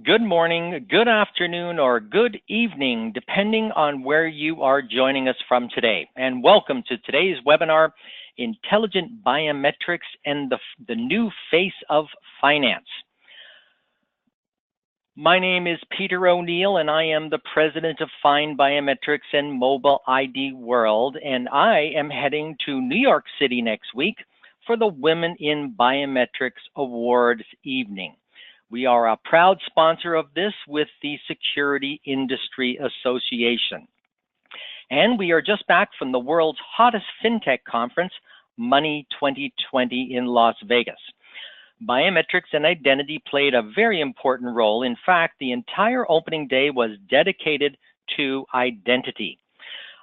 Good morning, good afternoon, or good evening, depending on where you are joining us from today. And welcome to today's webinar, Intelligent Biometrics and the New Face of Finance. My name is Peter O'Neill, and I am the president of FindBiometrics and Mobile ID World, and I am heading to New York City next week for the Women in Biometrics Awards evening. We are a proud sponsor of this with the Security Industry Association. And we are just back from the world's hottest FinTech conference, Money20 in Las Vegas. Biometrics and identity played a very important role. In fact, the entire opening day was dedicated to identity.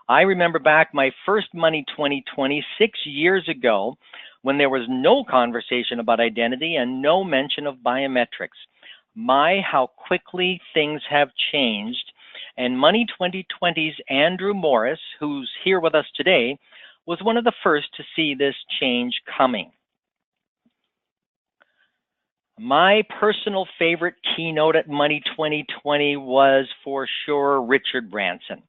I remember back my first Money20 6 years ago, when there was no conversation about identity and no mention of biometrics. My, how quickly things have changed. And Money20's Andrew Morris, who's here with us today, was one of the first to see this change coming. My personal favorite keynote at Money20 was for sure Richard Branson.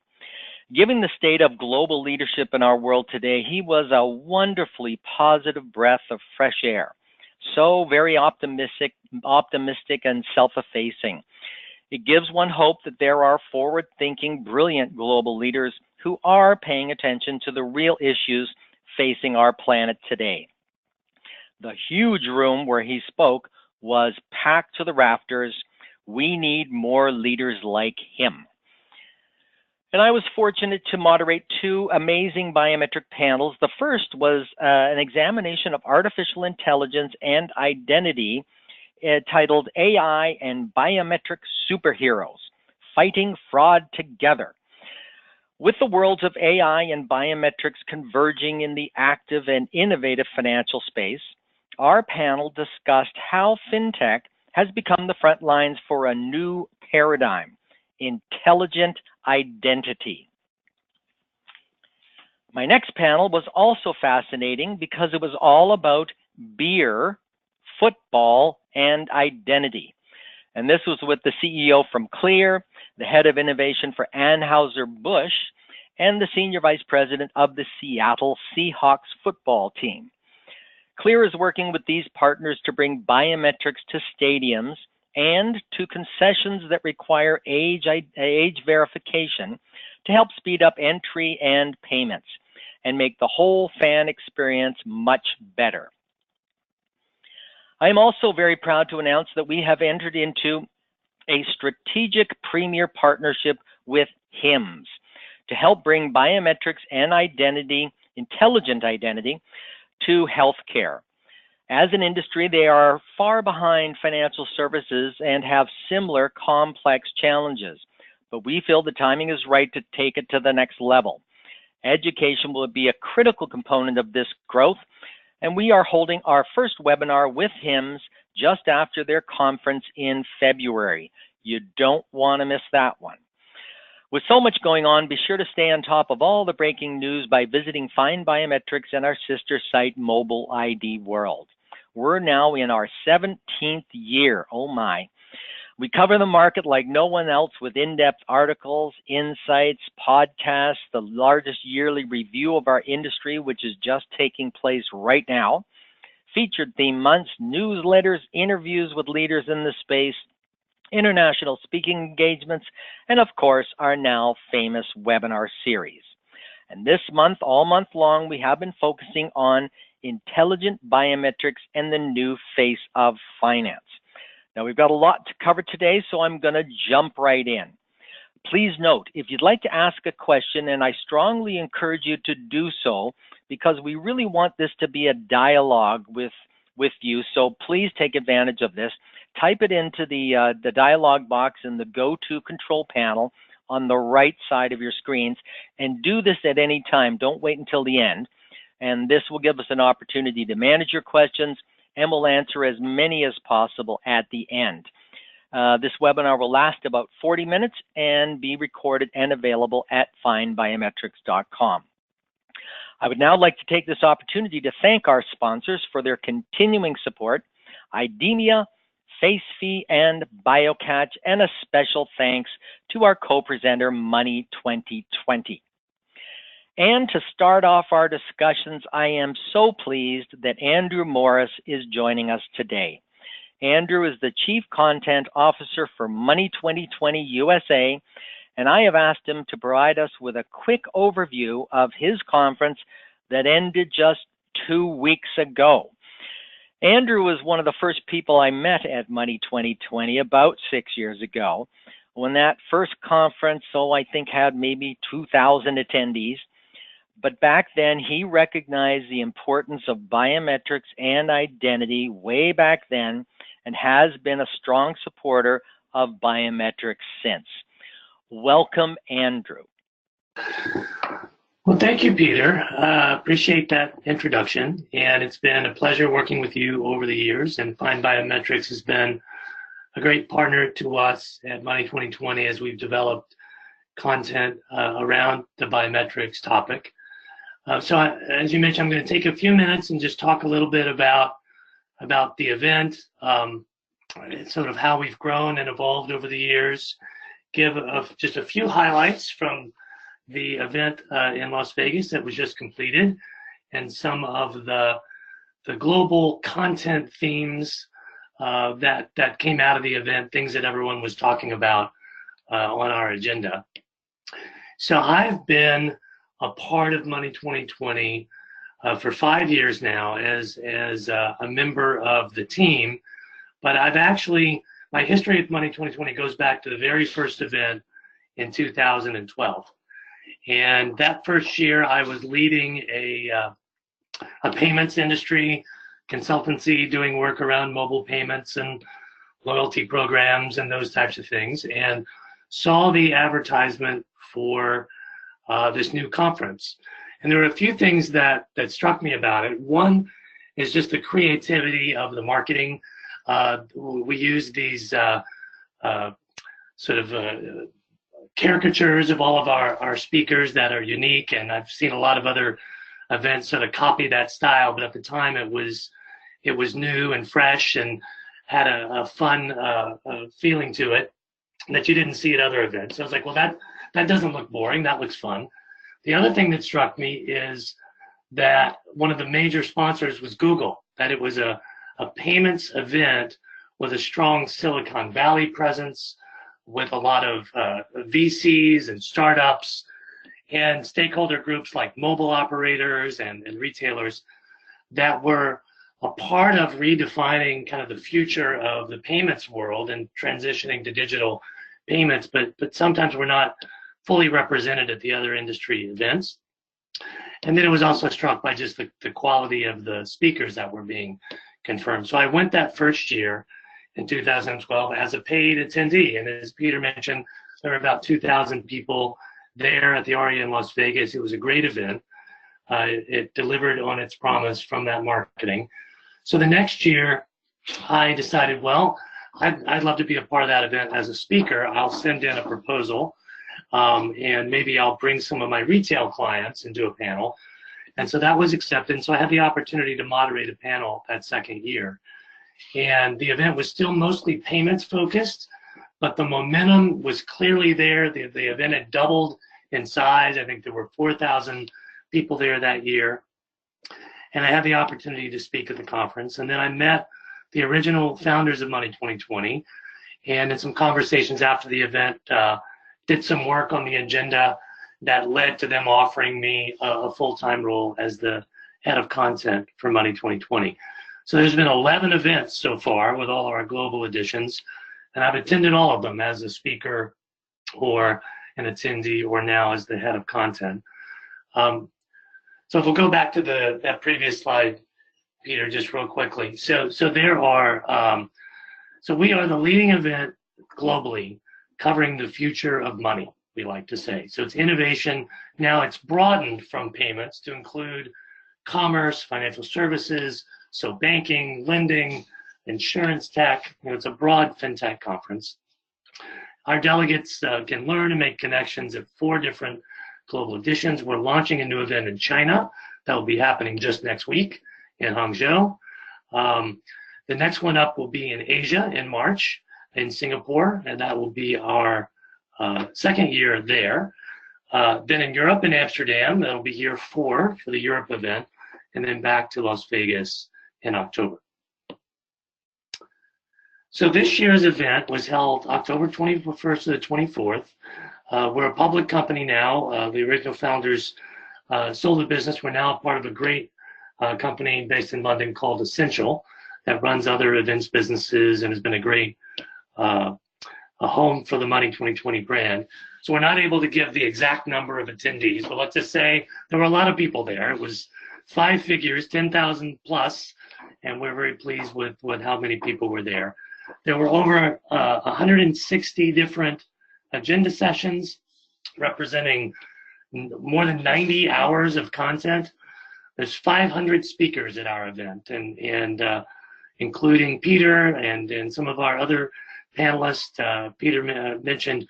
Given the state of global leadership in our world today, he was a wonderfully positive breath of fresh air. So very optimistic and self-effacing. It gives one hope that there are forward-thinking, brilliant global leaders who are paying attention to the real issues facing our planet today. The huge room where he spoke was packed to the rafters. We need more leaders like him. And I was fortunate to moderate two amazing biometric panels. The first was an examination of artificial intelligence and identity titled AI and Biometric Superheroes, Fighting Fraud Together. With the worlds of AI and biometrics converging in the active and innovative financial space, our panel discussed how FinTech has become the front lines for a new paradigm, intelligent identity. My next panel was also fascinating because it was all about beer, football, and identity. And this was with the CEO from Clear, the head of innovation for Anheuser-Busch, and the senior vice president of the Seattle Seahawks football team. Clear is working with these partners to bring biometrics to stadiums and to concessions that require age verification to help speed up entry and payments and make the whole fan experience much better. I am also very proud to announce that we have entered into a strategic premier partnership with HIMSS to help bring biometrics and identity, intelligent identity, to healthcare. As an industry, they are far behind financial services and have similar complex challenges, but we feel the timing is right to take it to the next level. Education will be a critical component of this growth, and we are holding our first webinar with HIMSS just after their conference in February. You don't want to miss that one. With so much going on, be sure to stay on top of all the breaking news by visiting FindBiometrics and our sister site, Mobile ID World. We're now in our 17th year, oh my. We cover the market like no one else with in-depth articles, insights, podcasts, the largest yearly review of our industry, which is just taking place right now, featured theme months, newsletters, interviews with leaders in the space, international speaking engagements, and of course, our now famous webinar series. And this month, all month long, we have been focusing on intelligent biometrics and the new face of finance. Now, we've got a lot to cover today, so I'm going to jump right in. Please note, if you'd like to ask a question, and I strongly encourage you to do so, because we really want this to be a dialogue with you, so please take advantage of this. Type it into the dialog box in the go-to control panel on the right side of your screens, and do this at any time. Don't wait until the end. And this will give us an opportunity to manage your questions, and we'll answer as many as possible at the end. This webinar will last about 40 minutes and be recorded and available at FindBiometrics.com. I would now like to take this opportunity to thank our sponsors for their continuing support: IDEMIA, FacePhi, and BioCatch, and a special thanks to our co-presenter, Money2020. And to start off our discussions, I am so pleased that Andrew Morris is joining us today. Andrew is the Chief Content Officer for Money2020 USA, and I have asked him to provide us with a quick overview of his conference that ended just 2 weeks ago. Andrew was one of the first people I met at Money2020 about 6 years ago, when that first conference, I think, had maybe 2,000 attendees. But back then, he recognized the importance of biometrics and identity way back then, and has been a strong supporter of biometrics since. Welcome, Andrew. Well, thank you, Peter. Appreciate that introduction. And it's been a pleasure working with you over the years. And FindBiometrics has been a great partner to us at Money2020 as we've developed content around the biometrics topic. So as you mentioned, I'm going to take a few minutes and just talk a little bit about the event, sort of how we've grown and evolved over the years, give just a few highlights from the event in Las Vegas that was just completed, and some of the global content themes that came out of the event, things that everyone was talking about on our agenda. So I've been a part of Money2020 for 5 years now as a member of the team, but my history with Money2020 goes back to the very first event in 2012. And that first year, I was leading a payments industry consultancy, doing work around mobile payments and loyalty programs and those types of things, and saw the advertisement for this new conference. And there were a few things that struck me about it. One is just the creativity of the marketing. We use these sort of caricatures of all of our speakers that are unique, and I've seen a lot of other events sort of copy that style, but at the time it was new and fresh and had a fun feeling to it that you didn't see at other events. So I was like, well, that doesn't look boring, that looks fun. The other thing that struck me is that one of the major sponsors was Google, that it was a payments event with a strong Silicon Valley presence, with a lot of VCs and startups and stakeholder groups like mobile operators and retailers that were a part of redefining kind of the future of the payments world and transitioning to digital payments, but sometimes we're not fully represented at the other industry events. And then it was also struck by just the quality of the speakers that were being confirmed. So I went that first year in 2012 as a paid attendee. And as Peter mentioned, there were about 2,000 people there at the Aria in Las Vegas. It was a great event. It delivered on its promise from that marketing. So the next year, I decided, well, I'd love to be a part of that event as a speaker. I'll send in a proposal, and maybe I'll bring some of my retail clients and do a panel. And so that was accepted. So I had the opportunity to moderate a panel that second year. And the event was still mostly payments focused, but the momentum was clearly there. The event had doubled in size. I think there were 4,000 people there that year. And I had the opportunity to speak at the conference. And then I met the original founders of Money2020, and in some conversations after the event, did some work on the agenda that led to them offering me a full-time role as the head of content for Money2020. So there's been 11 events so far with all of our global editions, and I've attended all of them as a speaker or an attendee or now as the head of content. So if we'll go back to that previous slide, Peter, just real quickly. So there are, so we are the leading event globally covering the future of money, we like to say. So it's innovation. Now it's broadened from payments to include commerce, financial services, so banking, lending, insurance tech. It's a broad FinTech conference. Our delegates can learn and make connections at 4 different global editions. We're launching a new event in China that will be happening just next week in Hangzhou. The next one up will be in Asia in March in Singapore, and that will be our second year there. Then in Europe in Amsterdam, that'll be year 4 for the Europe event, and then back to Las Vegas in October. So this year's event was held October 21st to the 24th. We're a public company now. The original founders sold the business. We're now a part of a great company based in London called Essential that runs other events businesses and has been a great a home for the Money2020 brand. So we're not able to give the exact number of attendees, but let's just say there were a lot of people there. It was 5 figures, 10,000 plus, and we're very pleased with how many people were there. There were over 160 different agenda sessions representing more than 90 hours of content. There's 500 speakers at our event, and including Peter and some of our other panelists. Peter mentioned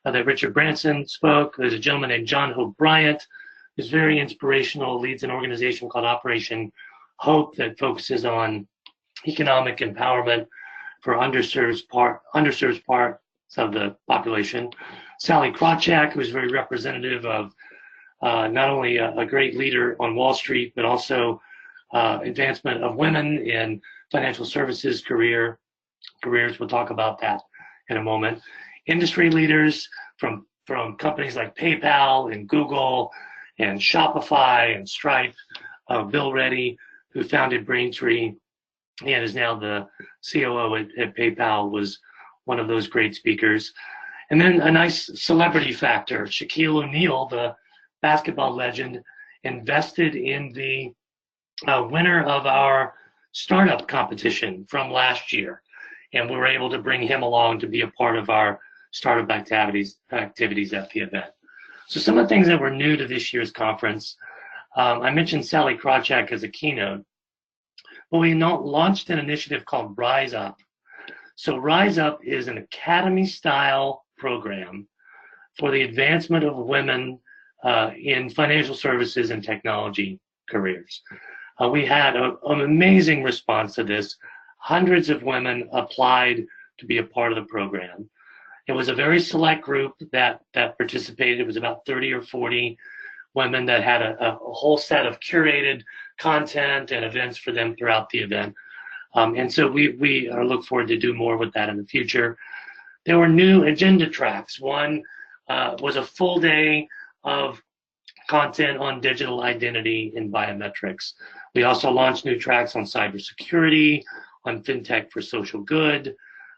that Richard Branson spoke. There's a gentleman named John Hope Bryant who's very inspirational, leads an organization called Operation Hope that focuses on economic empowerment for underserved parts of the population. Sally Krawcheck, who's very representative of not only a great leader on Wall Street, but also advancement of women in financial services careers. We'll talk about that in a moment. Industry leaders from companies like PayPal and Google and Shopify and Stripe. Bill Reddy, who founded Braintree and is now the COO at PayPal, was one of those great speakers. And then a nice celebrity factor. Shaquille O'Neal, the basketball legend, invested in the winner of our startup competition from last year. And we were able to bring him along to be a part of our startup activities at the event. So some of the things that were new to this year's conference, I mentioned Sally Krawcheck as a keynote. Well, we launched an initiative called Rise Up. So Rise Up is an academy-style program for the advancement of women in financial services and technology careers. We had an amazing response to this. Hundreds of women applied to be a part of the program. It was a very select group that participated. It was about 30 or 40 women that had a whole set of curated content and events for them throughout the event. And so we look forward to do more with that in the future. There were new agenda tracks. One was a full day of content on digital identity and biometrics. We also launched new tracks on cybersecurity, on FinTech for social good,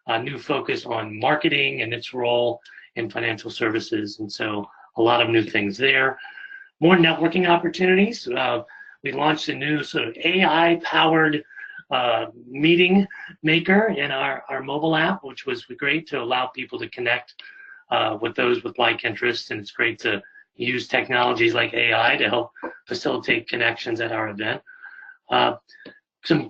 a new focus on marketing and its role in financial services. And so a lot of new things there. More networking opportunities. We launched a new sort of AI-powered meeting maker in our mobile app, which was great to allow people to connect with those with like interests. And it's great to use technologies like AI to help facilitate connections at our event. A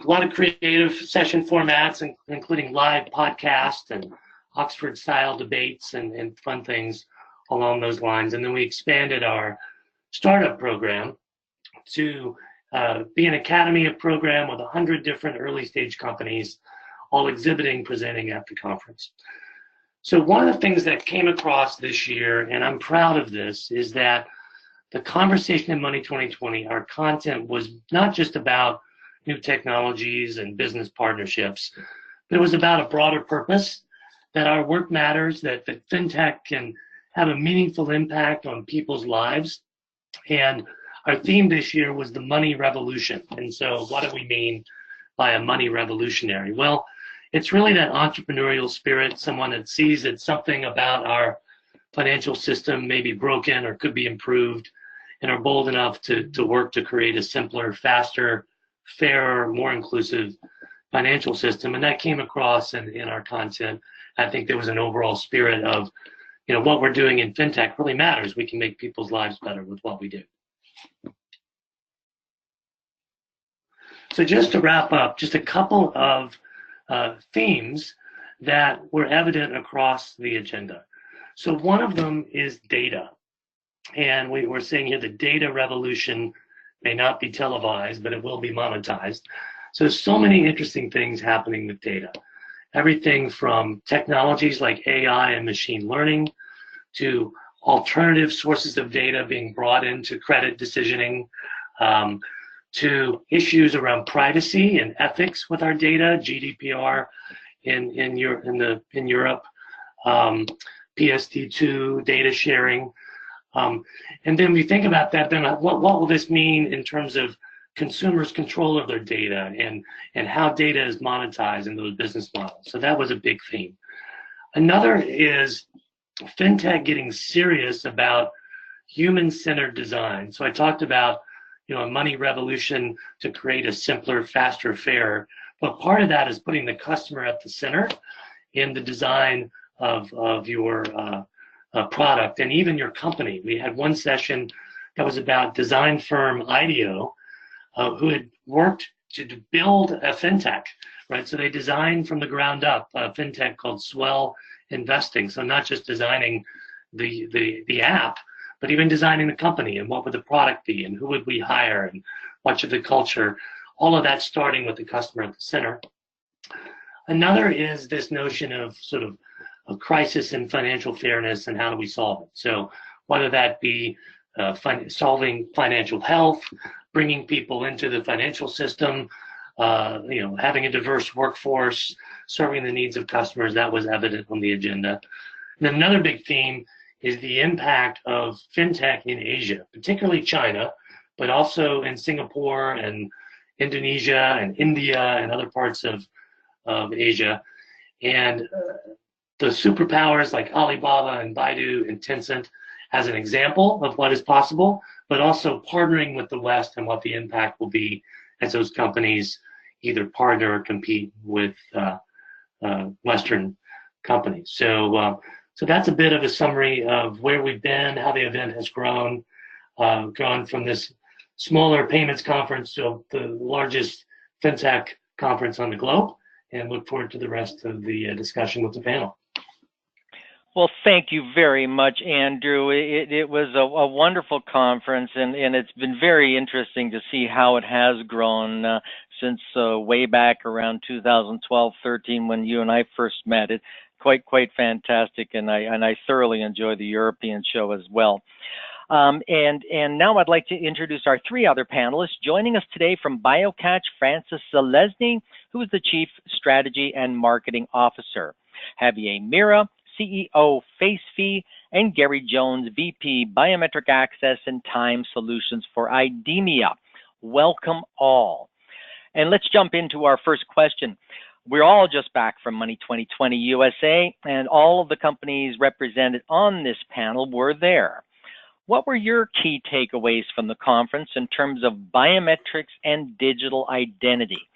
lot of creative session formats, including live podcasts and Oxford-style debates and fun things along those lines. And then we expanded our startup program to be an academy program with 100 different early-stage companies, all exhibiting, presenting at the conference. So one of the things that came across this year, and I'm proud of this, is that the conversation in Money2020, our content was not just about new technologies and business partnerships, but it was about a broader purpose, that our work matters, that FinTech can have a meaningful impact on people's lives. And our theme this year was the money revolution. And so what do we mean by a money revolutionary? Well, it's really that entrepreneurial spirit, someone that sees that something about our financial system may be broken or could be improved, and are bold enough to work to create a simpler, faster, fairer, more inclusive financial system. And that came across in our content. I think there was an overall spirit of, what we're doing in FinTech really matters. We can make people's lives better with what we do. So just to wrap up, just a couple of themes that were evident across the agenda. So one of them is data. And we're saying here the data revolution may not be televised, but it will be monetized. So there's so many interesting things happening with data. Everything from technologies like AI and machine learning to alternative sources of data being brought into credit decisioning, to issues around privacy and ethics with our data, GDPR in Europe, PSD2 data sharing, and then we think about that. Then what will this mean in terms of consumers' control of their data and how data is monetized in those business models? So that was a big theme. Another is FinTech getting serious about human-centered design. So I talked about, a money revolution to create a simpler, faster, fairer. But part of that is putting the customer at the center in the design of your product and even your company. We had one session that was about design firm IDEO, who had worked to build a FinTech, right? So they designed from the ground up a FinTech called Swell Investing. So not just designing the app, but even designing the company and what would the product be and who would we hire and what should the culture, all of that starting with the customer at the center. Another is this notion of sort of a crisis in financial fairness and how do we solve it. So whether that be solving financial health, bringing people into the financial system, having a diverse workforce, serving the needs of customers, that was evident on the agenda. And then another big theme is the impact of FinTech in Asia, particularly China, but also in Singapore and Indonesia and India and other parts of Asia. And the superpowers like Alibaba and Baidu and Tencent as an example of what is possible, but also partnering with the West and what the impact will be as those companies either partner or compete with Western companies. So that's a bit of a summary of where we've been, how the event has grown from this smaller payments conference to the largest FinTech conference on the globe, and look forward to the rest of the discussion with the panel. Well, thank you very much, Andrew. It was a wonderful conference, and it's been very interesting to see how it has grown since way back around 2012-13 when you and I first met. It's quite fantastic, and I thoroughly enjoy the European show as well. And now I'd like to introduce our three other panelists. Joining us today from BioCatch, Francis Zelazny, who is the Chief Strategy and Marketing Officer, Javier Mira, CEO, FacePhi, and Gary Jones, VP, Biometric Access and Time Solutions for IDEMIA. Welcome all. And let's jump into our first question. We're all just back from Money2020 USA, and all of the companies represented on this panel were there. What were your key takeaways from the conference in terms of biometrics and digital identity?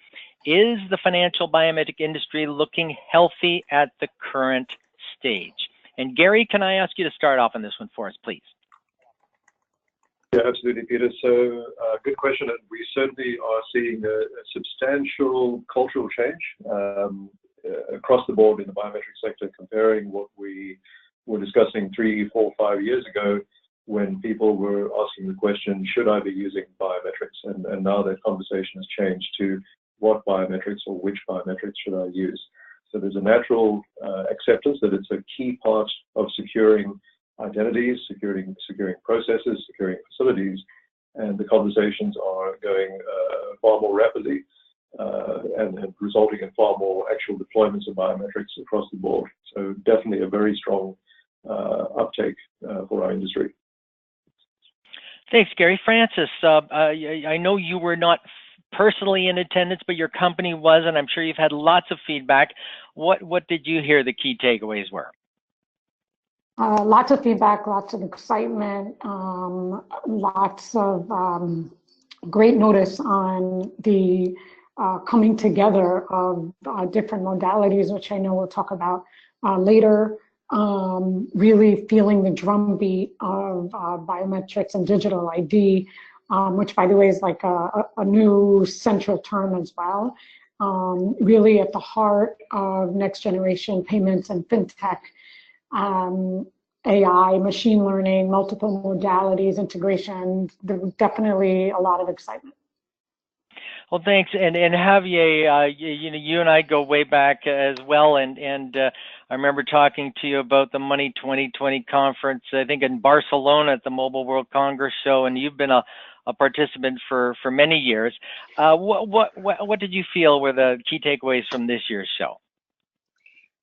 Is the financial biometric industry looking healthy at the current stage? And Gary, can I ask you to start off on this one for us, please? Yeah, absolutely, Peter. So good question, and we certainly are seeing a substantial cultural change across the board in the biometric sector, comparing what we were discussing 3, 4, 5 years ago when people were asking the question, should I be using biometrics? And now that conversation has changed to what biometrics or which biometrics should I use? So there's a natural acceptance that it's a key part of securing identities, securing processes, securing facilities, and the conversations are going far more rapidly and resulting in far more actual deployments of biometrics across the board. So definitely a very strong uptake for our industry. Thanks, Gary. Francis, I know you were not personally in attendance, but your company was, and I'm sure you've had lots of feedback. What did you hear the key takeaways were? Lots of feedback, lots of excitement, lots of great notice on the coming together of different modalities, which I know we'll talk about later. Really feeling the drumbeat of biometrics and digital ID, which, by the way, is like a new central term as well. Really at the heart of next generation payments and FinTech. AI, machine learning, multiple modalities, integration, there's definitely a lot of excitement. Well, thanks, and Javier, you and I go way back as well, and I remember talking to you about the Money 2020 conference, I think in Barcelona at the Mobile World Congress show, and you've been a participant for many years. What did you feel were the key takeaways from this year's show?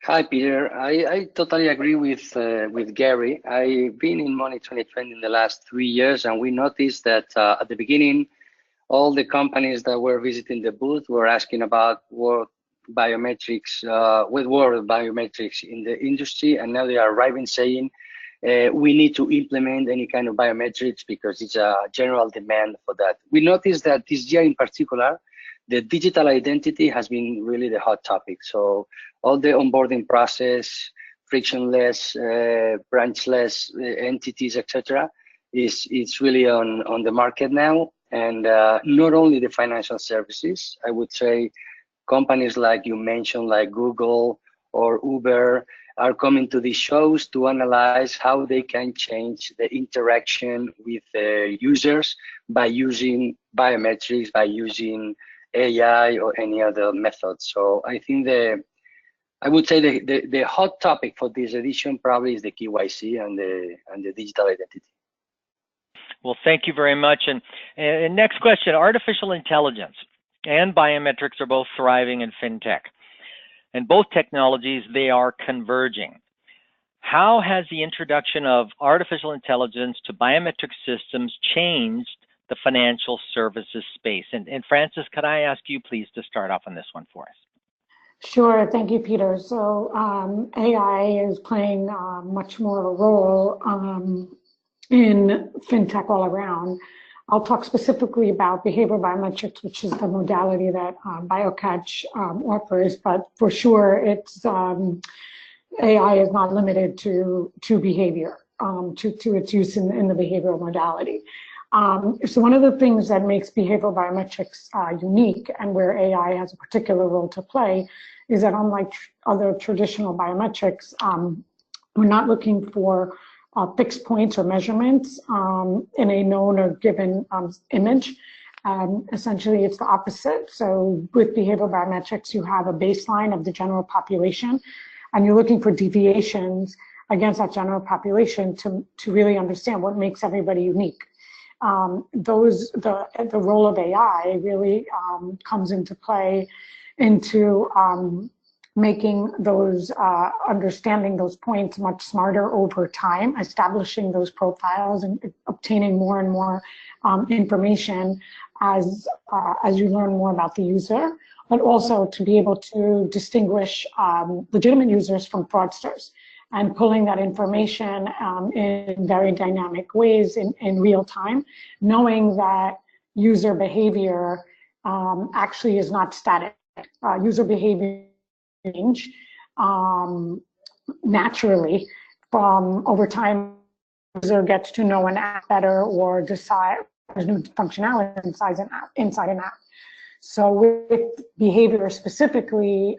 Hi, Peter. I totally agree with Gary. I've been in Money 2020 in the last 3 years, and we noticed that at the beginning, all the companies that were visiting the booth were asking about what biometrics, what were biometrics in the industry, and now they are arriving saying we need to implement any kind of biometrics because it's a general demand for that. We noticed that this year in particular, the digital identity has been really the hot topic. So all the onboarding process, frictionless, branchless entities, etc., is really on the market now. And not only the financial services, I would say companies like you mentioned, like Google or Uber, are coming to these shows to analyze how they can change the interaction with the users by using biometrics, by using AI or any other method. So I think I would say the hot topic for this edition probably is the KYC and the digital identity. Well, thank you very much. And next question, artificial intelligence and biometrics are both thriving in FinTech. And both technologies, they are converging. How has the introduction of artificial intelligence to biometric systems changed the financial services space? And Francis, could I ask you please to start off on this one for us? Sure, thank you, Peter. So AI is playing much more of a role in FinTech all around. I'll talk specifically about behavioral biometrics, which is the modality that BioCatch offers, but for sure, it's AI is not limited to behavior, to its use in the behavioral modality. So one of the things that makes behavioral biometrics unique and where AI has a particular role to play is that unlike other traditional biometrics, we're not looking for fixed points or measurements in a known or given image. Essentially, it's the opposite. So with behavioral biometrics, you have a baseline of the general population, and you're looking for deviations against that general population to really understand what makes everybody unique. The role of AI really comes into play into making those, understanding those points much smarter over time, establishing those profiles and obtaining more and more information as you learn more about the user, but also to be able to distinguish legitimate users from fraudsters and pulling that information in very dynamic ways in real time, knowing that user behavior actually is not static. User behavior change naturally from over time. User gets to know an app better or decide there's new functionality inside an app. So with behavior specifically,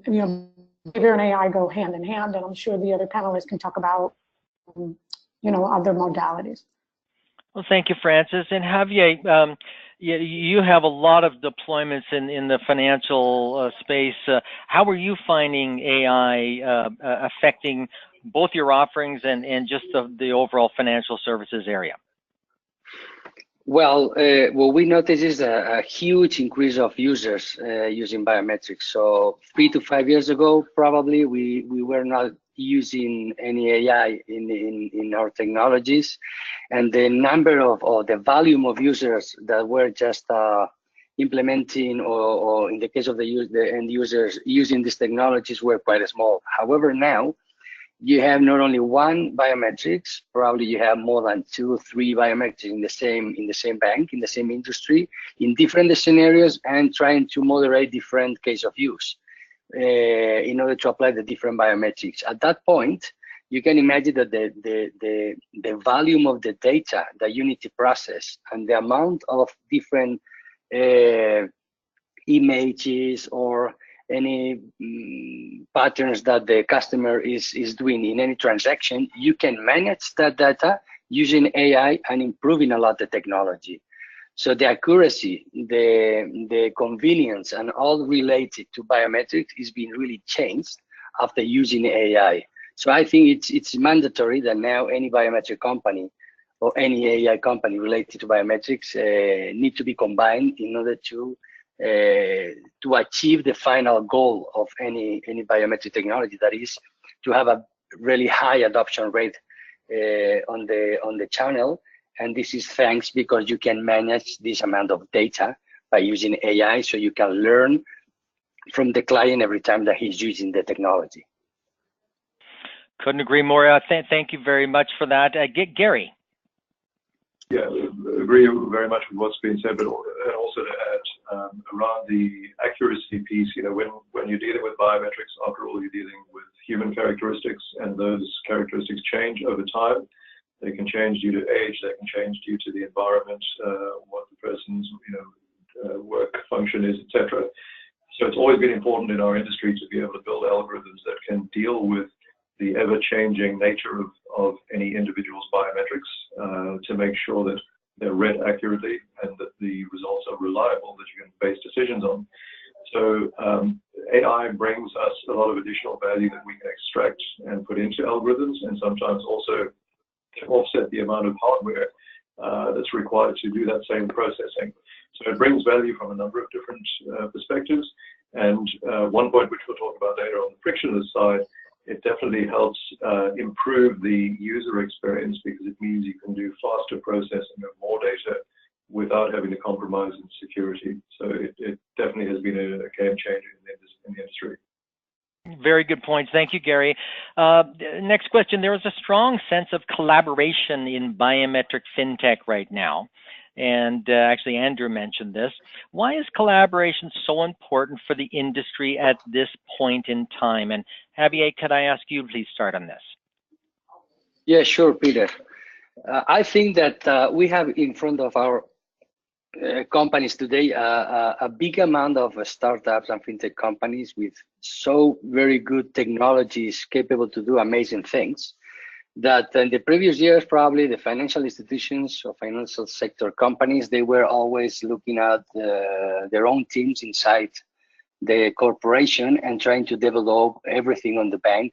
behavior and AI go hand in hand, and I'm sure the other panelists can talk about other modalities. Well, thank you, Francis. And Javier, you have a lot of deployments in the financial space. How are you finding AI affecting both your offerings and just the overall financial services area? Well, what we noticed is a huge increase of users using biometrics. So 3 to 5 years ago, probably we were not using any AI in our technologies, and the number of or the volume of users that were just implementing or in the case of the end users using these technologies were quite small. However, now you have not only one biometrics, probably you have more than 2 or 3 biometrics in the same bank, in the same industry, in different scenarios, and trying to moderate different case of use in order to apply the different biometrics. At that point, you can imagine that the volume of the data that you need to process and the amount of different images or any patterns that the customer is doing in any transaction, you can manage that data using AI and improving a lot the technology. So the accuracy, the convenience, and all related to biometrics is being really changed after using AI. So I think it's mandatory that now any biometric company or any AI company related to biometrics need to be combined in order to achieve the final goal of any biometric technology, that is to have a really high adoption rate on the channel. And this is thanks because you can manage this amount of data by using AI, so you can learn from the client every time that he's using the technology. Couldn't agree more. Thank you very much for that. Gary. Yeah, agree very much with what's been said, but also to add around the accuracy piece, you know, when you're dealing with biometrics, after all, you're dealing with human characteristics, and those characteristics change over time. They can change due to age, they can change due to the environment, what the person's, work function is, etc. So it's always been important in our industry to be able to build algorithms that can deal with the ever-changing nature of any individual's biometrics to make sure that they're read accurately and that the results are reliable, that you can base decisions on. So AI brings us a lot of additional value that we can extract and put into algorithms, and sometimes also can offset the amount of hardware that's required to do that same processing. So it brings value from a number of different perspectives. And one point which we'll talk about later on the frictionless side, it definitely helps improve the user experience, because it means you can do faster processing of more data without having to compromise in security. So it definitely has been a game changer in the industry. Very good points. Thank you, Gary. Next question. There is a strong sense of collaboration in biometric FinTech right now. And actually, Andrew mentioned this. Why is collaboration so important for the industry at this point in time? And Javier, could I ask you to please start on this? Yeah, sure, Peter. I think that we have in front of our companies today a big amount of startups and fintech companies with so very good technologies capable to do amazing things, that in the previous years, probably the financial institutions or financial sector companies, they were always looking at their own teams inside the corporation and trying to develop everything on the bank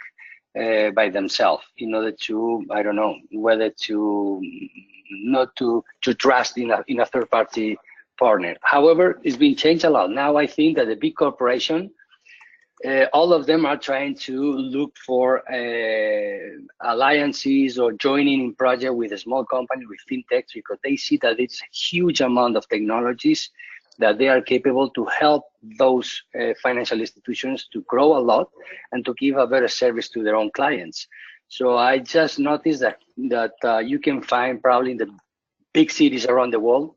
by themselves in order to, I don't know, whether to not to trust in a third party partner. However, it's been changed a lot. Now I think that the big corporation, all of them are trying to look for alliances or joining in project with a small company, with fintechs, because they see that it's a huge amount of technologies that they are capable to help those financial institutions to grow a lot and to give a better service to their own clients. So I just noticed that you can find probably in the big cities around the world,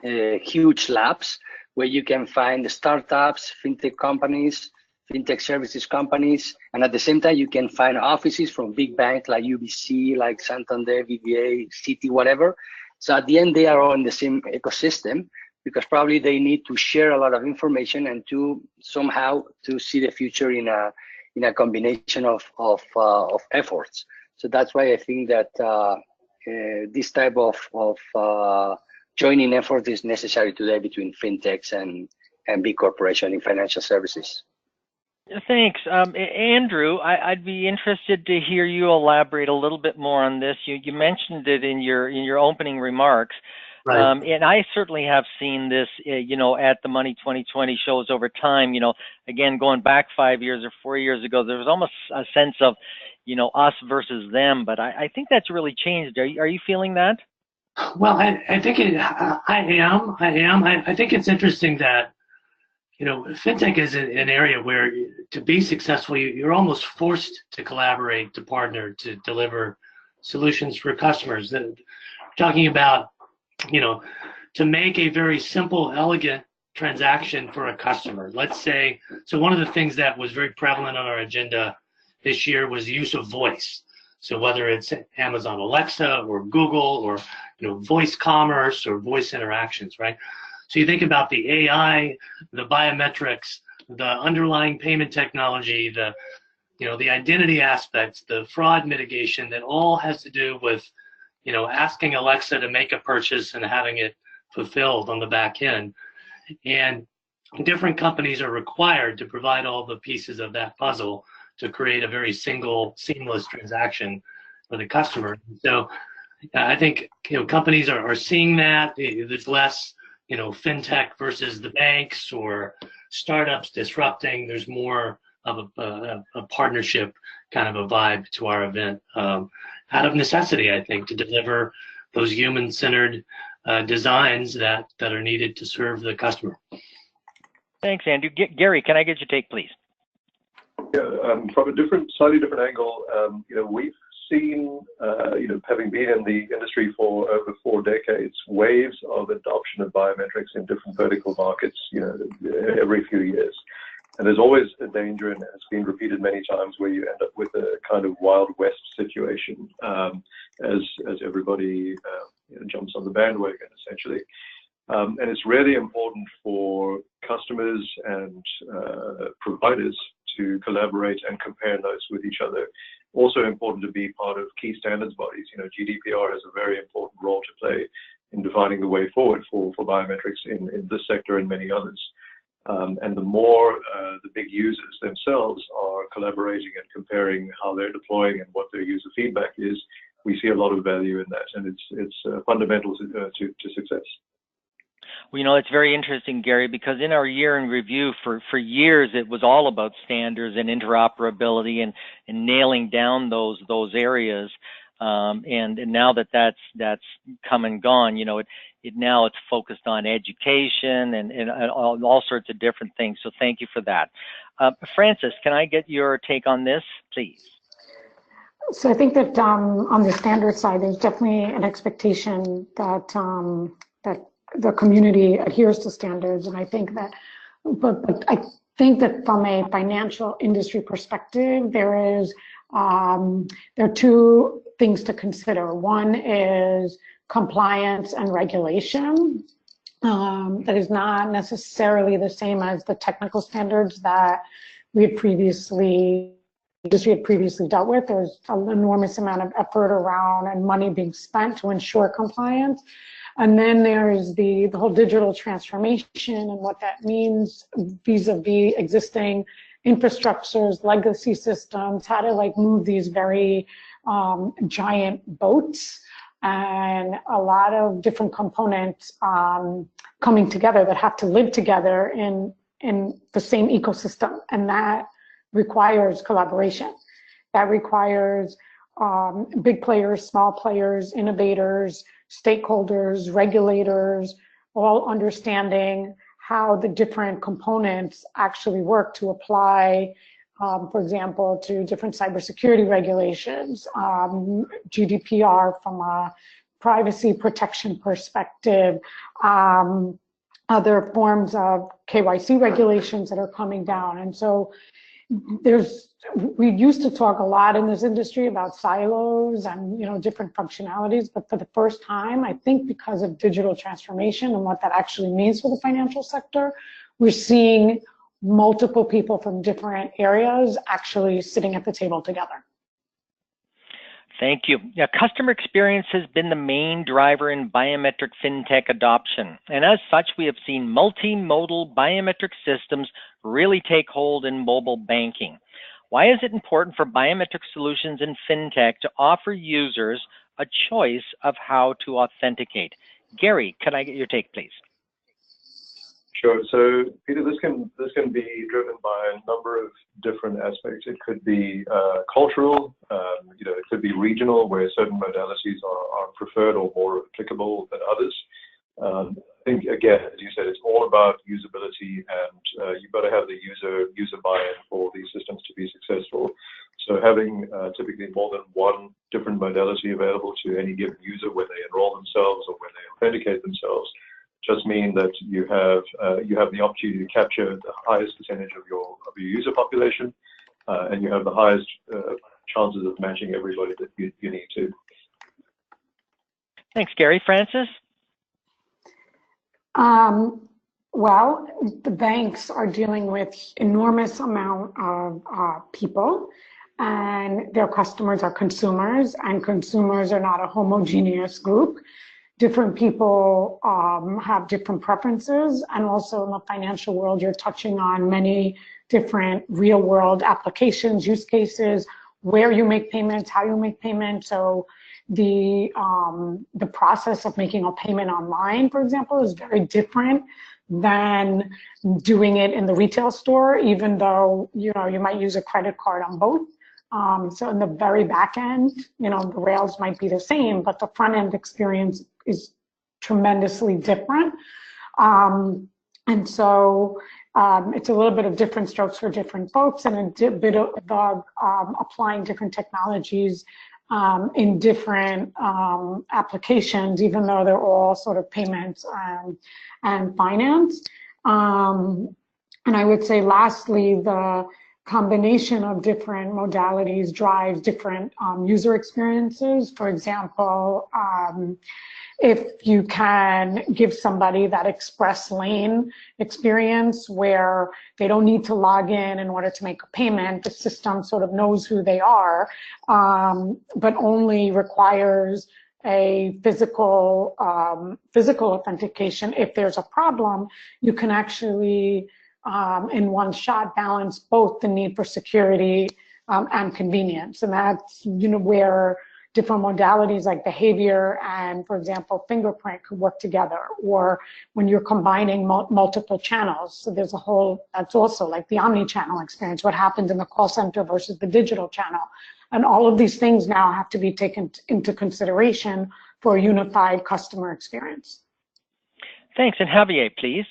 huge labs where you can find startups, fintech companies, fintech services companies, and at the same time you can find offices from big banks like UBC, like Santander, BBA, Citi, whatever. So at the end they are all in the same ecosystem, because probably they need to share a lot of information and to somehow to see the future in a combination of efforts. So that's why I think that this type of joining effort is necessary today between fintechs and big corporations in financial services. Thanks. Andrew, I'd be interested to hear you elaborate a little bit more on this. You mentioned it in your opening remarks. Right. And I certainly have seen this, at the Money 2020 shows over time. Again, going back 5 years or 4 years ago, there was almost a sense of, us versus them. But I think that's really changed. Are you feeling that? Well, I think I am. I think it's interesting that, FinTech is an area where to be successful, you're almost forced to collaborate, to partner, to deliver solutions for customers. Talking about, to make a very simple, elegant transaction for a customer. Let's say, so one of the things that was very prevalent on our agenda this year was the use of voice. So whether it's Amazon Alexa or Google or, voice commerce or voice interactions, right? So you think about the AI, the biometrics, the underlying payment technology, the identity aspects, the fraud mitigation, that all has to do with, asking Alexa to make a purchase and having it fulfilled on the back end. And different companies are required to provide all the pieces of that puzzle to create a very seamless transaction for the customer. So I think companies are seeing that. There's less FinTech versus the banks or startups disrupting. There's more of a partnership kind of a vibe to our event, out of necessity, I think, to deliver those human-centered designs that are needed to serve the customer. Thanks, Andrew. Gary, can I get your take, please? Yeah, from a slightly different angle, we've seen, having been in the industry for over 4 decades, waves of adoption of biometrics in different vertical markets, every few years. And there's always a danger, and it's been repeated many times, where you end up with a kind of Wild West situation as everybody jumps on the bandwagon, essentially. And it's really important for customers and providers to collaborate and compare notes with each other. Also important to be part of key standards bodies. GDPR has a very important role to play in defining the way forward for biometrics in this sector and many others. And the more the big users themselves are collaborating and comparing how they're deploying and what their user feedback is, we see a lot of value in that, and it's fundamental to success. Well, it's very interesting, Gary, because in our year in review for years, it was all about standards and interoperability and nailing down those areas. And now that's come and gone, now it's focused on education and all sorts of different things. So thank you for that. Francis, can I get your take on this, please? So I think that on the standard side, there's definitely an expectation that that the community adheres to standards, and I think that, but I think that from a financial industry perspective, there are 2 things to consider. One is compliance and regulation. That is not necessarily the same as the technical standards that industry had previously dealt with. There's an enormous amount of effort around and money being spent to ensure compliance. And then there's the whole digital transformation and what that means vis-a-vis existing infrastructures, legacy systems, how to move these very giant boats, and a lot of different components coming together that have to live together in the same ecosystem. And that requires collaboration. That requires big players, small players, innovators, stakeholders, regulators, all understanding how the different components actually work to apply, for example, to different cybersecurity regulations, GDPR from a privacy protection perspective, other forms of KYC regulations that are coming down. And so we used to talk a lot in this industry about silos and different functionalities, but for the first time, I think because of digital transformation and what that actually means for the financial sector, we're seeing multiple people from different areas actually sitting at the table together. Thank you. Yeah, customer experience has been the main driver in biometric fintech adoption. And as such, we have seen multimodal biometric systems really take hold in mobile banking. Why is it important for biometric solutions in fintech to offer users a choice of how to authenticate? Gary, can I get your take, please? Sure. So, Peter, this can be driven by a number of different aspects. It could be cultural, it could be regional, where certain modalities are preferred or more applicable than others. I think, again, as you said, it's all about usability, and you've got to have the user buy-in for these systems to be successful. So having typically more than one different modality available to any given user when they enroll themselves or when they authenticate themselves just mean that you have the opportunity to capture the highest percentage of your user population, and you have the highest chances of matching everybody that you need to. Thanks, Gary. Francis? Well, the banks are dealing with enormous amount of people, and their customers are consumers, and consumers are not a homogeneous group. different people have different preferences. And also in the financial world, you're touching on many different real world applications, use cases, where you make payments, how you make payments. So the process of making a payment online, for example, is very different than doing it in the retail store, even though, you know, you might use a credit card on both. So in the very back end, you know, the rails might be the same, but the front end experience is tremendously different. And so it's a little bit of different strokes for different folks, and a bit of applying different technologies in different applications, even though they're all sort of payments and finance. And I would say lastly, the combination of different modalities drives different user experiences. For example, if you can give somebody that express lane experience where they don't need to log in order to make a payment, the system sort of knows who they are, but only requires a physical authentication. If there's a problem, you can actually in one shot balance both the need for security and convenience. And that's, you know, where different modalities like behavior and, for example, fingerprint could work together, or when you're combining multiple channels. So there's a whole, that's also like the omni-channel experience, what happens in the call center versus the digital channel. And all of these things now have to be taken into consideration for a unified customer experience. Thanks. And Javier, please.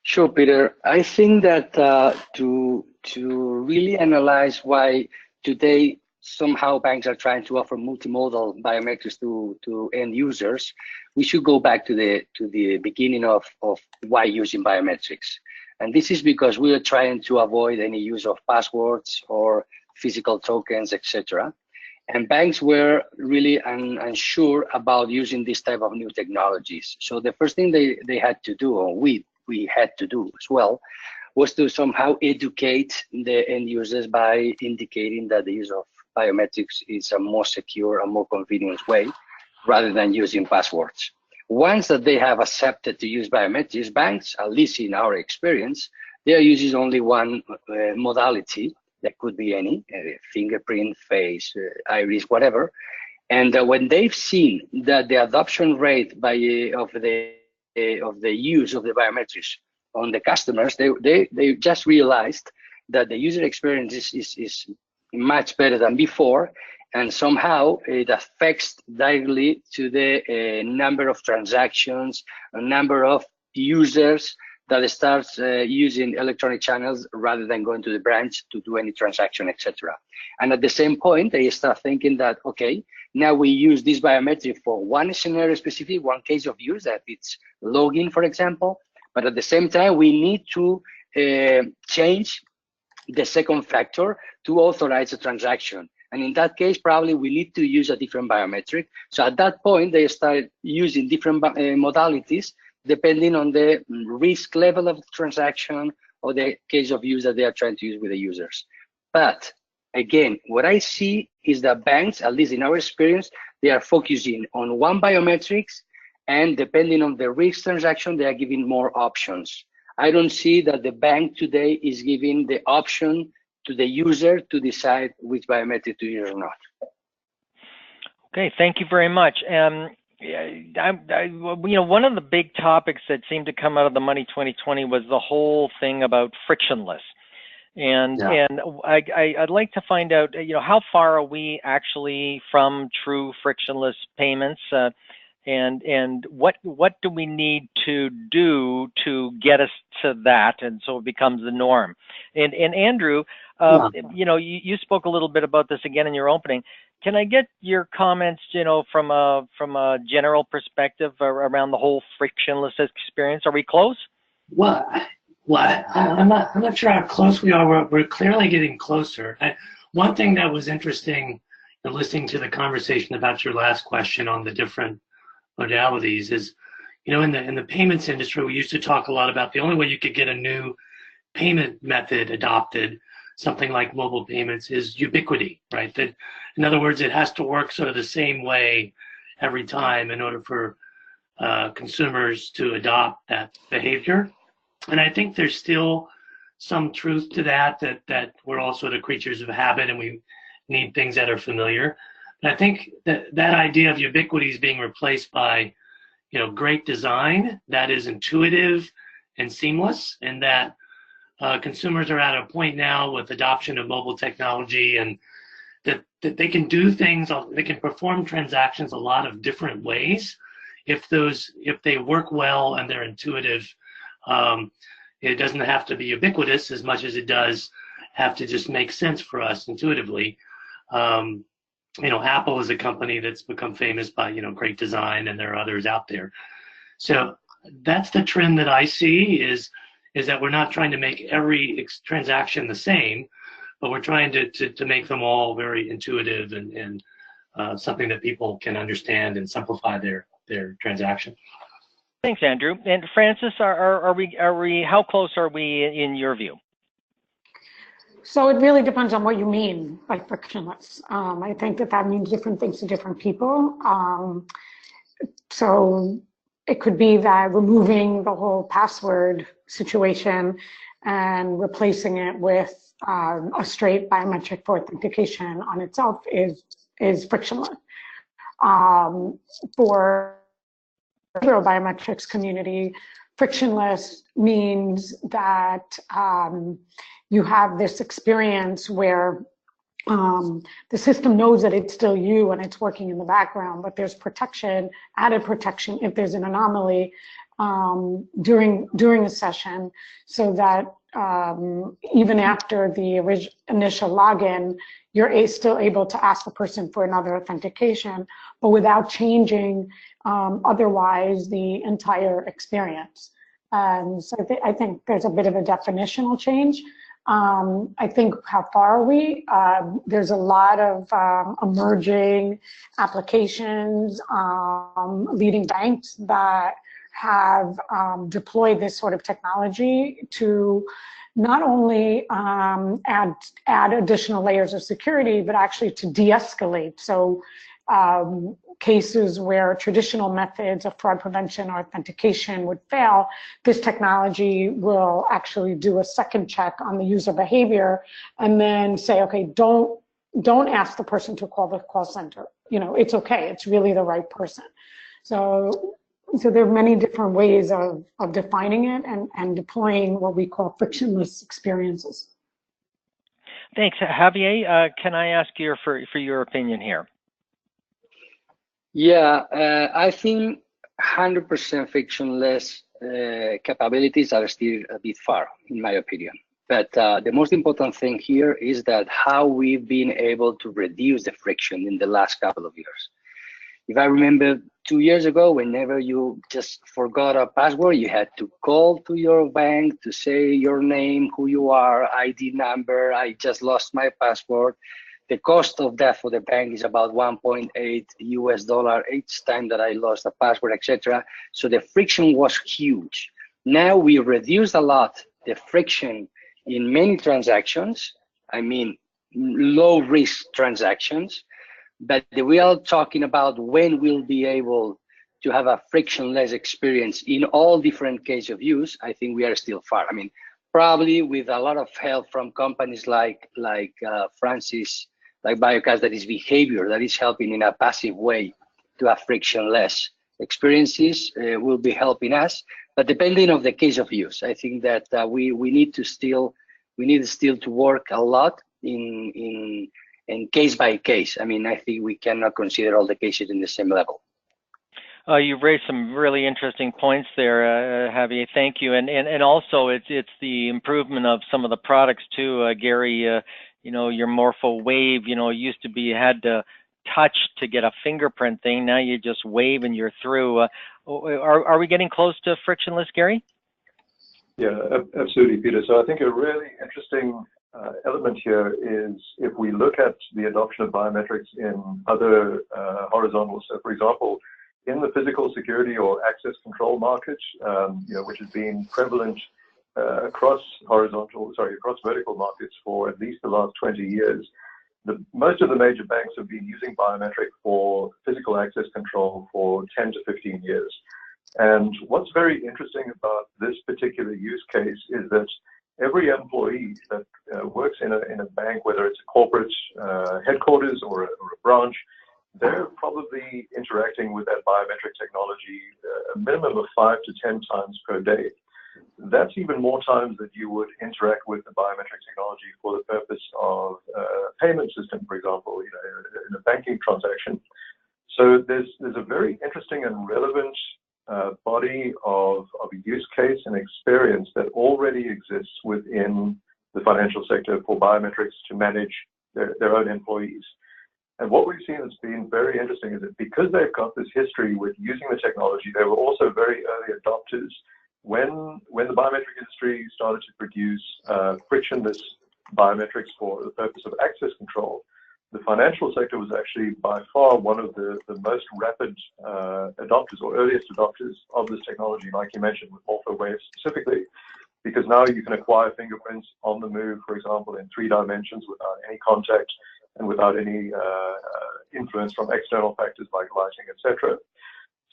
Sure, Peter. I think that to really analyze why today somehow banks are trying to offer multimodal biometrics to end users, we should go back to the beginning of why using biometrics. And this is because we are trying to avoid any use of passwords or physical tokens, etc. And banks were really unsure about using this type of new technologies. So the first thing they had to do, or we had to do as well, was to somehow educate the end users by indicating that the use of biometrics is a more secure and more convenient way rather than using passwords. Once that they have accepted to use biometrics, banks, at least in our experience, they are using only one modality. That could be any fingerprint, face, iris, whatever. And when they've seen that the adoption rate of the use of the biometrics on the customers, they just realized that the user experience is much better than before, and somehow it affects directly to the number of transactions, a number of users that starts using electronic channels rather than going to the branch to do any transaction, etc. And at the same point, they start thinking that, okay, now we use this biometric for one scenario specific, one case of use, that it's login, for example, but at the same time, we need to change the second factor to authorize a transaction. And in that case, probably we need to use a different biometric. So at that point, they start using different modalities depending on the risk level of the transaction or the case of use that they are trying to use with the users. But again, what I see is that banks, at least in our experience, they are focusing on one biometrics, and depending on the risk transaction, they are giving more options. I don't see that the bank today is giving the option to the user to decide which biometric to use or not. Okay, thank you very much. You know, one of the big topics that seemed to come out of the Money 2020 was the whole thing about frictionless. And I'd like to find out, you know, how far are we actually from true frictionless payments, and what do we need to do to get us to that, and so it becomes the norm? And Andrew, you know, you spoke a little bit about this again in your opening. Can I get your comments, you know, from a general perspective around the whole frictionless experience? Are we close? Well, I'm not sure how close we are. We're clearly getting closer. One thing that was interesting in listening to the conversation about your last question on the different modalities is, you know, in the payments industry, we used to talk a lot about the only way you could get a new payment method adopted, something like mobile payments, is ubiquity, right? That, in other words, it has to work sort of the same way every time in order for consumers to adopt that behavior. And I think there's still some truth to that we're all sort of creatures of habit and we need things that are familiar. But I think that idea of ubiquity is being replaced by, great design that is intuitive and seamless, and that consumers are at a point now with adoption of mobile technology and that they can do things, they can perform transactions a lot of different ways if they work well and they're intuitive. It doesn't have to be ubiquitous as much as it does have to just make sense for us intuitively. Apple is a company that's become famous by, great design, and there are others out there. So that's the trend that I see is that we're not trying to make every transaction the same, but we're trying to make them all very intuitive and something that people can understand and simplify their transaction. Thanks, Andrew. And Francis, are we? How close are we in your view? So it really depends on what you mean by frictionless. I think that means different things to different people. So it could be that removing the whole password situation and replacing it with a straight biometric for authentication on itself is frictionless. For the biometrics community, frictionless means that you have this experience where the system knows that it's still you and it's working in the background, but there's protection, added protection if there's an anomaly during a session, so that even after the initial login, you're still able to ask the person for another authentication, but without changing otherwise the entire experience. So I think there's a bit of a definitional change. I think how far are we? There's a lot of emerging applications, leading banks that have deployed this sort of technology to not only add additional layers of security, but actually to de-escalate. So cases where traditional methods of fraud prevention or authentication would fail, this technology will actually do a second check on the user behavior and then say, okay, don't ask the person to call the call center. It's okay, it's really the right person. So there are many different ways of defining it and deploying what we call frictionless experiences. Thanks. Javier, can I ask you for your opinion here? Yeah, I think 100% frictionless capabilities are still a bit far, in my opinion. But the most important thing here is that how we've been able to reduce the friction in the last couple of years. If I remember 2 years ago, whenever you just forgot a password, you had to call to your bank to say your name, who you are, ID number, I just lost my password. The cost of that for the bank is about $1.8 US each time that I lost a password, etc. So the friction was huge. Now we reduced a lot the friction in many transactions. I mean, low risk transactions. But we are talking about when we'll be able to have a frictionless experience in all different cases of use. I think we are still far. I mean, probably with a lot of help from companies like Francis, like BioCatch, that is behavior, that is helping in a passive way to have frictionless experiences, will be helping us. But depending on the case of use, I think that we need still to work a lot in case by case. I mean, I think we cannot consider all the cases in the same level. You've raised some really interesting points there, Javier. Thank you. And also it's the improvement of some of the products too, Gary. Your Morpho Wave, used to be you had to touch to get a fingerprint thing. Now you just wave and you're through. Are we getting close to frictionless, Gary? Yeah, absolutely, Peter. So I think a really interesting element here is if we look at the adoption of biometrics in other horizontals. So, for example, in the physical security or access control market, which has been prevalent across vertical markets for at least the last 20 years, most of the major banks have been using biometric for physical access control for 10 to 15 years. And what's very interesting about this particular use case is that every employee that works in a bank, whether it's a corporate headquarters or a branch, they're probably interacting with that biometric technology a minimum of 5 to 10 times per day. That's even more times that you would interact with the biometric technology for the purpose of a payment system, for example, in a banking transaction. So there's a very interesting and relevant body of use case and experience that already exists within the financial sector for biometrics to manage their own employees. And what we've seen that's been very interesting is that because they've got this history with using the technology, they were also very early adopters. When the biometric industry started to produce frictionless biometrics for the purpose of access control, the financial sector was actually by far one of the most rapid adopters or earliest adopters of this technology, like you mentioned, with MorphoWave specifically, because now you can acquire fingerprints on the move, for example, in 3 dimensions without any contact and without any influence from external factors like lighting, etc.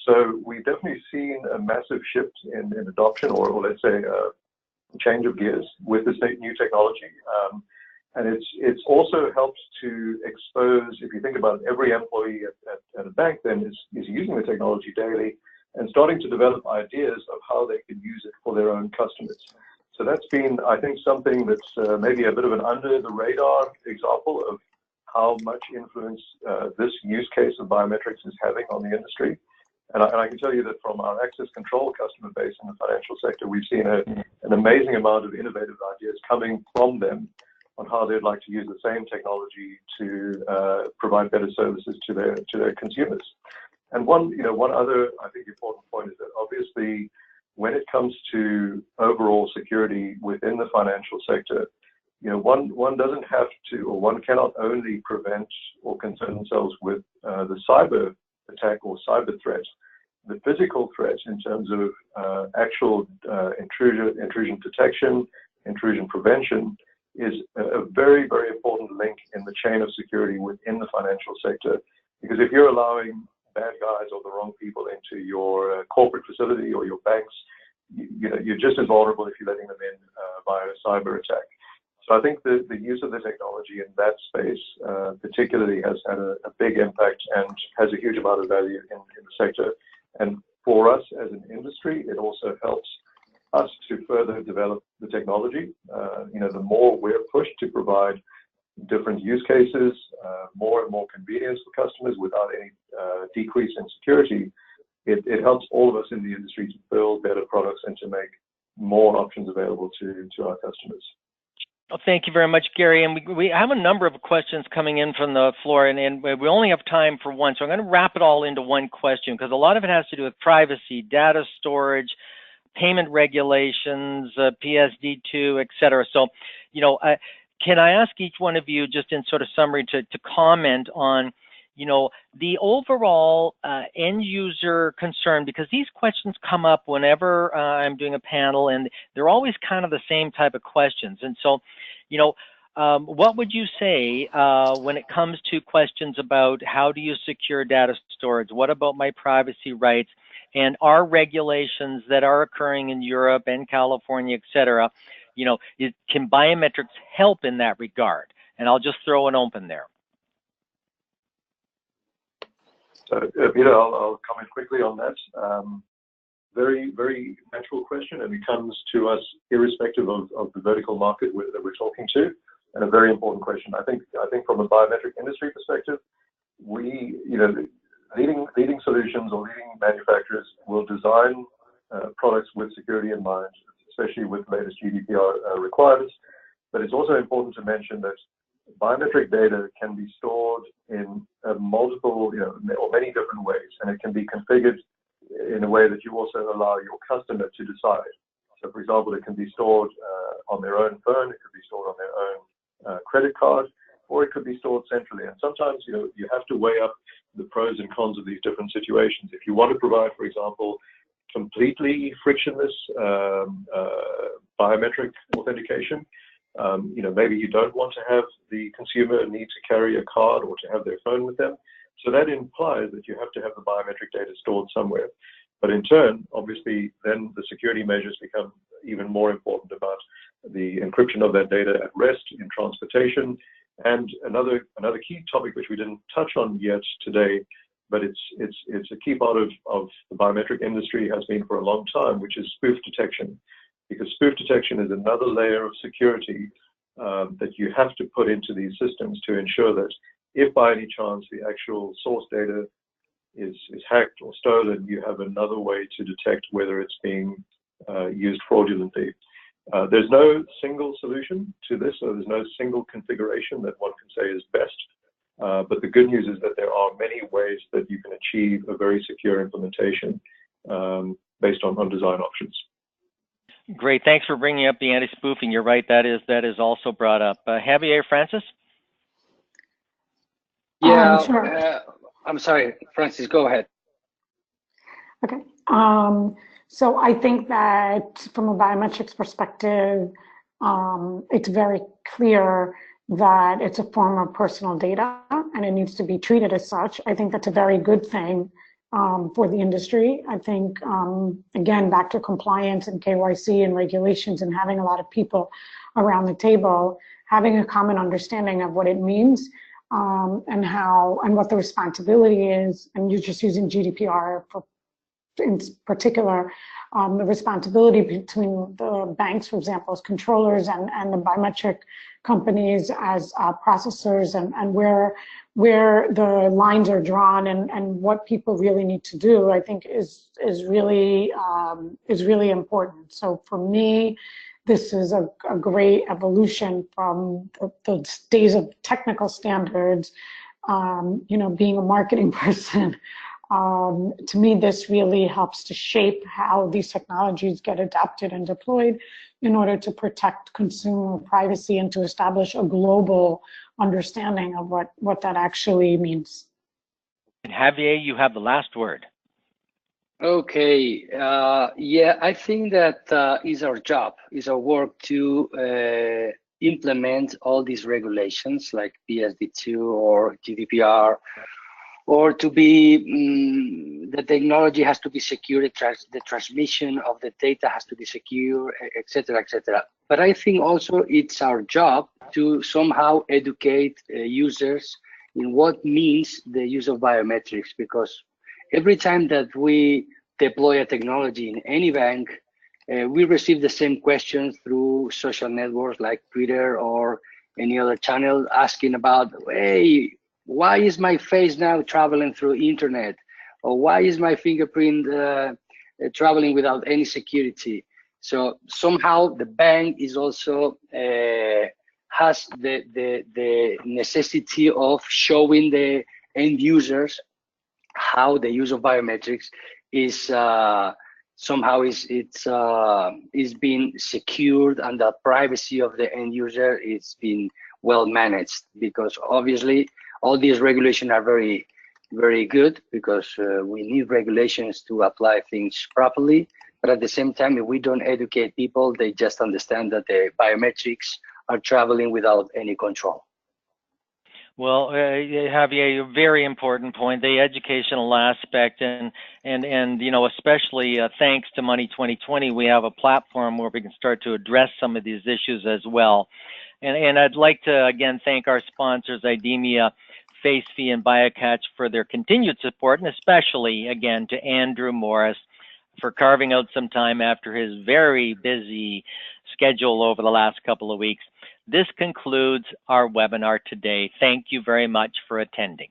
So we've definitely seen a massive shift in adoption, or let's say a change of gears with this new technology. And it's also helped to expose, if you think about it, every employee at a bank then is using the technology daily and starting to develop ideas of how they can use it for their own customers. So that's been, I think, something that's maybe a bit of an under the radar example of how much influence this use case of biometrics is having on the industry. And I can tell you that from our access control customer base in the financial sector, we've seen an amazing amount of innovative ideas coming from them on how they'd like to use the same technology to provide better services to their consumers. And one other, I think, important point is that obviously when it comes to overall security within the financial sector, one doesn't have to, or one cannot only prevent or concern themselves with the cyber attack or cyber threat. The physical threat in terms of actual intrusion detection, intrusion prevention is a very, very important link in the chain of security within the financial sector. Because if you're allowing bad guys or the wrong people into your corporate facility or your banks, you're just as vulnerable if you're letting them in via a cyber attack. So I think the use of the technology in that space particularly has had a big impact and has a huge amount of value in the sector. And for us as an industry, it also helps us to further develop the technology. The more we're pushed to provide different use cases, more and more convenience for customers without any decrease in security, it helps all of us in the industry to build better products and to make more options available to our customers. Well, thank you very much, Gary. And we have a number of questions coming in from the floor, and we only have time for one. So I'm going to wrap it all into one question because a lot of it has to do with privacy, data storage, payment regulations, PSD2, et cetera. So, can I ask each one of you, just in sort of summary, to comment on, the overall end user concern, because these questions come up whenever I'm doing a panel, and they're always kind of the same type of questions. And so, what would you say when it comes to questions about how do you secure data storage? What about my privacy rights? And are regulations that are occurring in Europe and California, et cetera, can biometrics help in that regard? And I'll just throw it open there. So, Peter, I'll comment quickly on that. Very, very natural question, and it comes to us irrespective of the vertical market that we're talking to, and a very important question. I think from a biometric industry perspective, leading solutions or leading manufacturers will design products with security in mind, especially with the latest GDPR requirements. But it's also important to mention that biometric data can be stored in multiple, or many different ways, and it can be configured in a way that you also allow your customer to decide. So, for example, it can be stored on their own phone, it could be stored on their own credit card, or it could be stored centrally. And sometimes, you have to weigh up the pros and cons of these different situations. If you want to provide, for example, completely frictionless biometric authentication, Maybe you don't want to have the consumer need to carry a card or to have their phone with them. So that implies that you have to have the biometric data stored somewhere. But in turn, obviously, then the security measures become even more important about the encryption of that data at rest, in transportation. And another key topic which we didn't touch on yet today, but it's a key part of the biometric industry, has been for a long time, which is spoof detection. Because spoof detection is another layer of security that you have to put into these systems to ensure that if by any chance the actual source data is hacked or stolen, you have another way to detect whether it's being used fraudulently. There's no single solution to this, so there's no single configuration that one can say is best. But the good news is that there are many ways that you can achieve a very secure implementation based on design options. Great, thanks for bringing up the anti-spoofing. You're right, that is also brought up. Javier, Francis? Yeah, sure. I'm sorry, Francis, go ahead. Okay. So I think that from a biometrics perspective, it's very clear that it's a form of personal data and it needs to be treated as such. I think that's a very good thing for the industry. I think, again, back to compliance and KYC and regulations and having a lot of people around the table, having a common understanding of what it means and what the responsibility is, and you're just using GDPR in particular, the responsibility between the banks, for example, as controllers and the biometric companies as processors, and where the lines are drawn and what people really need to do, I think is really important. So for me, this is a great evolution from the days of technical standards. Being a marketing person, to me, this really helps to shape how these technologies get adapted and deployed in order to protect consumer privacy and to establish a global understanding of what that actually means. And Javier, you have the last word. Okay, yeah, I think that is our job, is our work to implement all these regulations like PSD2 or GDPR, or to be, the technology has to be secure, the transmission of the data has to be secure, etc., etc. But I think also it's our job to somehow educate users in what means the use of biometrics, because every time that we deploy a technology in any bank, we receive the same questions through social networks like Twitter or any other channel asking about, hey, why is my face now traveling through internet? Or why is my fingerprint traveling without any security? So somehow the bank is also has the necessity of showing the end users how the use of biometrics is somehow is being secured, and the privacy of the end user is being well managed, because obviously all these regulations are very, very good, because we need regulations to apply things properly. But at the same time, if we don't educate people, they just understand that the biometrics are traveling without any control. Well, Javier, a very important point, the educational aspect, and especially thanks to Money 2020, we have a platform where we can start to address some of these issues as well. And I'd like to again thank our sponsors, IDEMIA, FacePhi, and BioCatch for their continued support, and especially again to Andrew Morris for carving out some time after his very busy schedule over the last couple of weeks. This concludes our webinar today. Thank you very much for attending.